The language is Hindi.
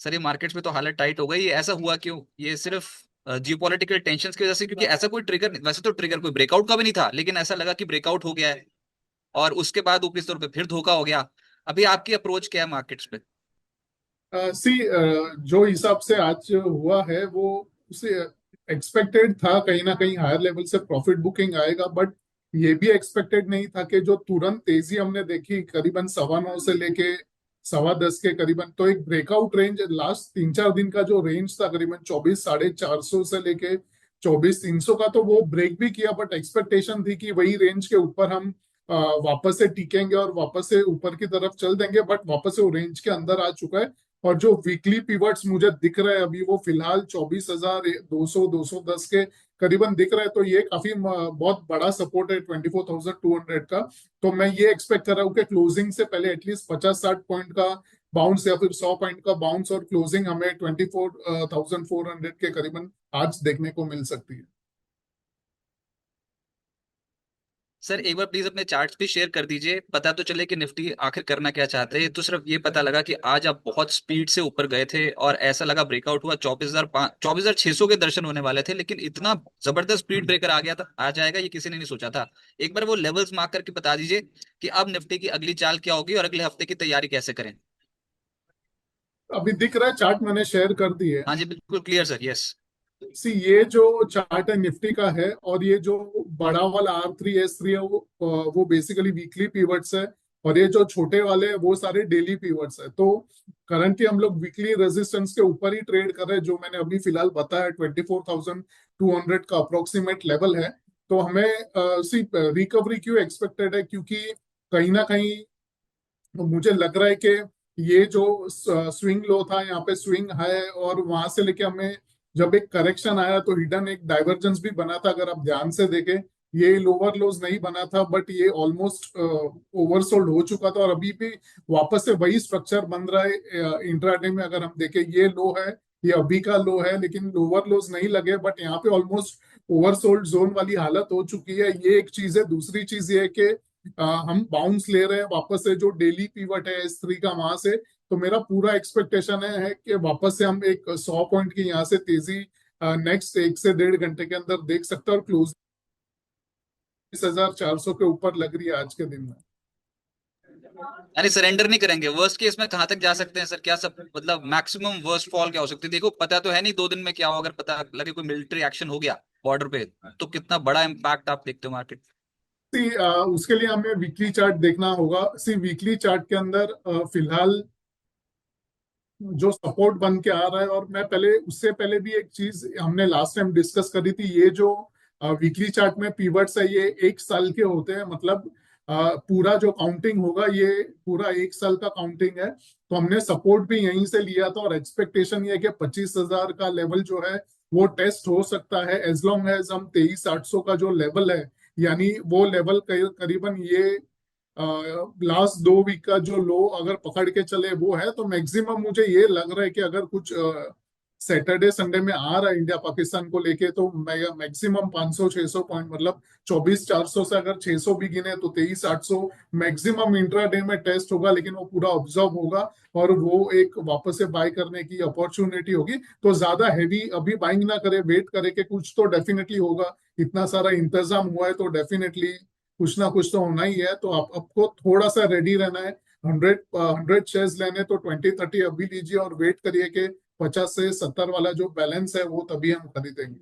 सर ये मार्केट्स में तो हालत टाइट हो गई, ये ऐसा हुआ क्यों? ये सिर्फ जियोपॉलिटिकल टेंशन की वजह से? क्योंकि ऐसा कोई ट्रिगर, वैसे तो ट्रिगर कोई ब्रेकआउट का भी नहीं था, लेकिन ऐसा लगा कि ब्रेकआउट हो गया है और उसके बाद ऊपरी स्तर पे फिर धोखा हो गया। अभी आपकी अप्रोच क्या है मार्केट्स पे? सी जो हिसाब से आज हुआ है वो उसे एक्सपेक्टेड था, कहीं ना कहीं हायर लेवल से प्रॉफिट बुकिंग आएगा, बट ये भी एक्सपेक्टेड नहीं था कि जो तुरंत तेजी हमने देखी करीबन 9:15 से लेके 10:15 के करीबन, तो एक ब्रेकआउट रेंज लास्ट 3-4 दिन का जो रेंज था करीबन 24,450 से लेके 24,300 का, तो वो ब्रेक भी किया, बट एक्सपेक्टेशन थी कि वही रेंज के ऊपर हम वापस से टिकेंगे और वापस से ऊपर की तरफ चल देंगे, बट वापस से वो रेंज के अंदर आ चुका है। और जो वीकली पिवट्स मुझे दिख रहे हैं अभी वो फिलहाल 24,200 210 के करीबन दिख रहा है, तो ये काफी बहुत बड़ा सपोर्ट है 24,200 का। तो मैं ये एक्सपेक्ट कर रहा हूँ कि क्लोजिंग से पहले एटलीस्ट 50-60 पॉइंट का बाउंस या फिर 100 पॉइंट का बाउंस, और क्लोजिंग हमें 24,400 के करीबन आज देखने को मिल सकती है। सर एक बार प्लीज अपने चार्ट्स भी शेयर कर दीजिए, पता तो चले कि निफ्टी आखिर करना क्या चाहते हैं। तो सिर्फ ये पता लगा कि आज आप बहुत स्पीड से ऊपर गए थे और ऐसा लगा ब्रेकआउट हुआ, 24,600 के दर्शन होने वाले थे, लेकिन इतना जबरदस्त स्पीड ब्रेकर आ गया था, आ जाएगा ये किसी ने नहीं सोचा था। एक बार वो लेवल्स मार्क करके बता दीजिए कि अब निफ्टी की अगली चाल क्या होगी और अगले हफ्ते की तैयारी कैसे करें। अभी दिख रहा है चार्ट, मैंने शेयर कर दी है। हाँ जी बिल्कुल क्लियर सर, यस। सी ये जो चार्ट है निफ्टी का है, और ये जो बड़ा वाला R3S3 है वो बेसिकली वीकली पीवट्स है, और ये जो छोटे वाले हैं वो सारे डेली पीवट्स है। तो करंटली हम लोग वीकली रेजिस्टेंस के ऊपर ही ट्रेड कर रहे हैं, जो मैंने अभी फिलहाल बताया 24,200 का अप्रोक्सीमेट लेवल है। तो हमें सी रिकवरी क्यों एक्सपेक्टेड है, क्योंकि कहीं ना कहीं मुझे लग रहा है कि ये जो स्विंग लो था यहाँ पे स्विंग है, और वहां से लेके हमें जब एक करेक्शन आया तो हिडन एक डाइवर्जेंस भी बना था, अगर आप ध्यान से देखें। ये लोअर लोज नहीं बना था, बट ये ऑलमोस्ट ओवरसोल्ड हो चुका था, और अभी भी वापस से वही स्ट्रक्चर बन रहा है इंट्राडे में। अगर हम देखें ये लो है, ये अभी का लो है, लेकिन लोअर लोज नहीं लगे, बट यहाँ पे ऑलमोस्ट ओवरसोल्ड जोन वाली हालत हो चुकी है। ये एक चीज है। दूसरी चीज ये है कि हम बाउंस ले रहे हैं वापस से जो डेली पीवट है S3 का, वहां से। तो मेरा पूरा एक्सपेक्टेशन है कि वापस से हम एक 100 पॉइंट की यहाँ से तेजी नेक्स्ट 1 से 1.5 घंटे के अंदर देख सकते हैं, और क्लोज 20,400 के ऊपर लग रही है आज के दिन में। यानी सरेंडर नहीं करेंगे? वर्स्ट केस में कहां तक जा सकते हैं सर? क्या सब मतलब मैक्सिमम वर्स्ट फॉल क्या हो सकती है? देखो पता तो है नहीं 2 दिन में क्या हो, अगर पता लगे कोई मिलिट्री एक्शन हो गया बॉर्डर पे, तो कितना बड़ा इम्पैक्ट आप देखते हो मार्केट? उसके लिए हमें वीकली चार्ट देखना होगा। सी वीकली चार्ट के अंदर फिलहाल जो सपोर्ट बन के आ रहा है, और मैं पहले उससे पहले भी एक चीज हमने लास्ट टाइम डिस्कस करी थी, ये जो वीकली चार्ट में पीवट्स है ये 1 साल के होते हैं, मतलब पूरा जो काउंटिंग होगा ये पूरा 1 साल का काउंटिंग है। तो हमने सपोर्ट भी यहीं से लिया था, और एक्सपेक्टेशन ये है कि 25,000 का लेवल जो है वो टेस्ट हो सकता है, एज लॉन्ग एज हम 23,800 का जो लेवल है, यानी वो लेवल करीबन ये लास्ट 2 वीक का जो लो अगर पकड़ के चले वो है, तो मैक्सिमम मुझे ये लग रहा है कि अगर कुछ सैटरडे संडे में आ रहा है इंडिया पाकिस्तान को लेके, तो मैक्सिमम 500-600 पॉइंट, मतलब 24,400 से अगर 600 भी गिने तो 23,800 मैक्सिमम इंट्राडे में टेस्ट होगा, लेकिन वो पूरा ऑब्जर्व होगा, और वो एक वापस से बाय करने की अपॉर्चुनिटी होगी। तो ज्यादा हैवी अभी बाइंग ना करे, वेट करे कि कुछ तो डेफिनेटली होगा। इतना सारा इंतजाम हुआ है तो डेफिनेटली कुछ ना कुछ तो होना ही है। तो आपको थोड़ा सा रेडी रहना है। 100 शेयर्स लेने तो 20-30 अभी लीजिए, और वेट करिए कि 50 से 70 वाला जो बैलेंस है वो तभी हम खरीदेंगे।